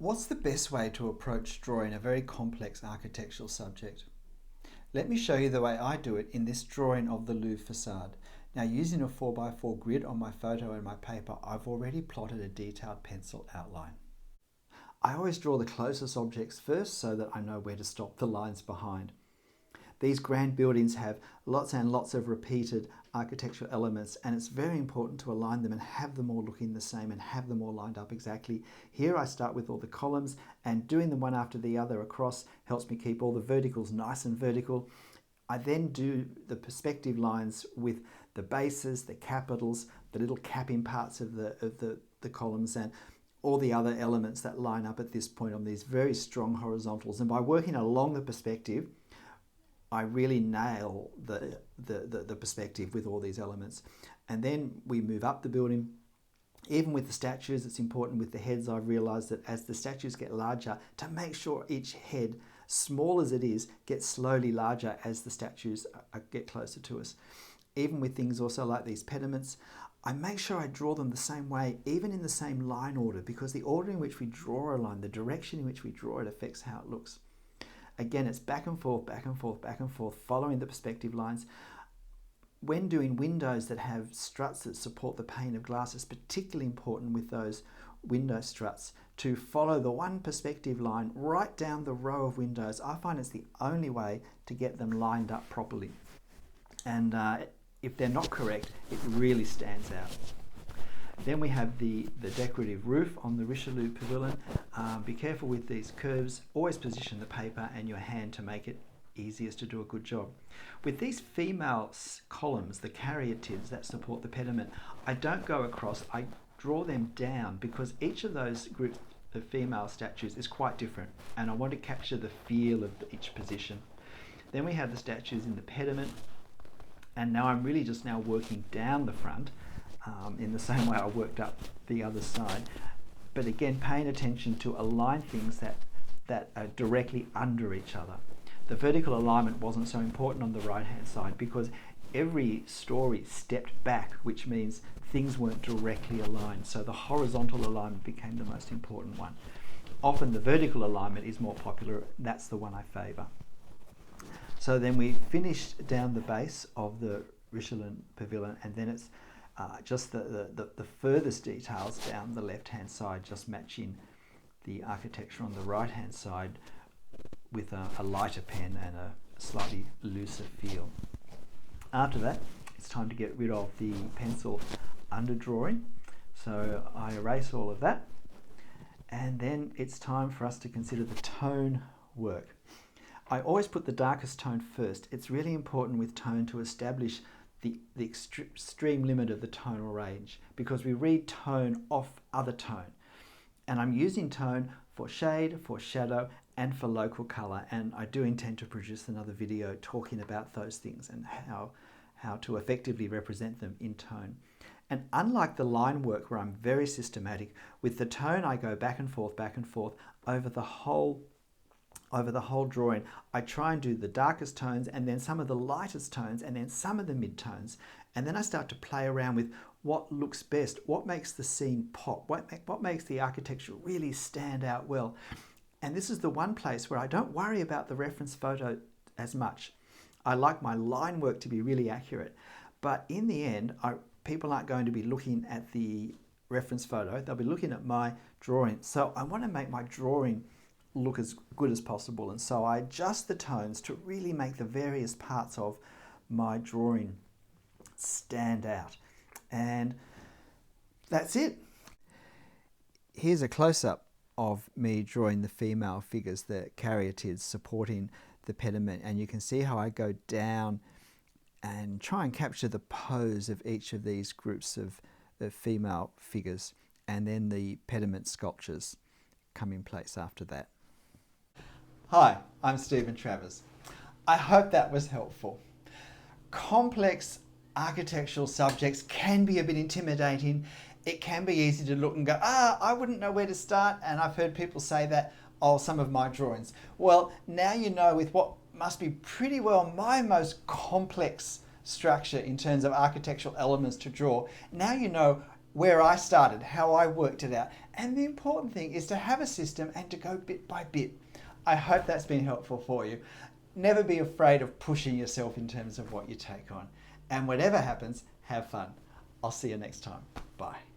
What's the best way to approach drawing a very complex architectural subject? Let me show you the way I do it in this drawing of the Louvre facade. Now, using a 4x4 grid on my photo and my paper, I've already plotted a detailed pencil outline. I always draw the closest objects first so that I know where to stop the lines behind. These grand buildings have lots and lots of repeated architectural elements, and it's very important to align them and have them all looking the same and have them all lined up exactly. Here I start with all the columns, and doing them one after the other across helps me keep all the verticals nice and vertical. I then do the perspective lines with the bases, the capitals, the little capping parts of the columns, and all the other elements that line up at this point on these very strong horizontals. And by working along the perspective, I really nail the perspective with all these elements. And then we move up the building. Even with the statues, it's important with the heads. I've realized that as the statues get larger, to make sure each head, small as it is, gets slowly larger as the statues get closer to us. Even with things also like these pediments, I make sure I draw them the same way, even in the same line order, because the order in which we draw a line, the direction in which we draw it, affects how it looks. Again, it's back and forth, back and forth, back and forth, following the perspective lines. When doing windows that have struts that support the pane of glass, it's particularly important with those window struts to follow the one perspective line right down the row of windows. I find it's the only way to get them lined up properly. And if they're not correct, it really stands out. Then we have the decorative roof on the Richelieu Pavilion. Be careful with these curves. Always position the paper and your hand to make it easiest to do a good job. With these female columns, the caryatids that support the pediment, I don't go across, I draw them down because each of those groups of female statues is quite different, and I want to capture the feel of each position. Then we have the statues in the pediment, and now I'm really just now working down the front in the same way I worked up the other side. But again, paying attention to align things that are directly under each other. The vertical alignment wasn't so important on the right hand side because every story stepped back, which means things weren't directly aligned. So the horizontal alignment became the most important one. Often the vertical alignment is more popular. That's the one I favour. So then we finished down the base of the Richelieu Pavilion, and then it's just the furthest details down the left-hand side, just matching the architecture on the right-hand side with a lighter pen and a slightly looser feel. After that, it's time to get rid of the pencil underdrawing. So I erase all of that, and then it's time for us to consider the tone work. I always put the darkest tone first. It's really important with tone to establish the extreme limit of the tonal range, because we read tone off other tone. And I'm using tone for shade, for shadow, and for local color. And I do intend to produce another video talking about those things and how to effectively represent them in tone. And unlike the line work where I'm very systematic, with the tone I go back and forth over the whole drawing. I try and do the darkest tones and then some of the lightest tones and then some of the mid-tones. And then I start to play around with what looks best, what makes the scene pop, what makes the architecture really stand out well. And this is the one place where I don't worry about the reference photo as much. I like my line work to be really accurate. But in the end, people aren't going to be looking at the reference photo. They'll be looking at my drawing. So I want to make my drawing look as good as possible, and so I adjust the tones to really make the various parts of my drawing stand out. And that's it. Here's a close-up of me drawing the female figures, the caryatids supporting the pediment, and you can see how I go down and try and capture the pose of each of these groups of female figures, and then the pediment sculptures come in place after that. Hi, I'm Stephen Travers. I hope that was helpful. Complex architectural subjects can be a bit intimidating. It can be easy to look and go, I wouldn't know where to start. And I've heard people say that, some of my drawings. Well, now you know with what must be pretty well my most complex structure in terms of architectural elements to draw. Now you know where I started, how I worked it out. And the important thing is to have a system and to go bit by bit. I hope that's been helpful for you. Never be afraid of pushing yourself in terms of what you take on. And whatever happens, have fun. I'll see you next time. Bye.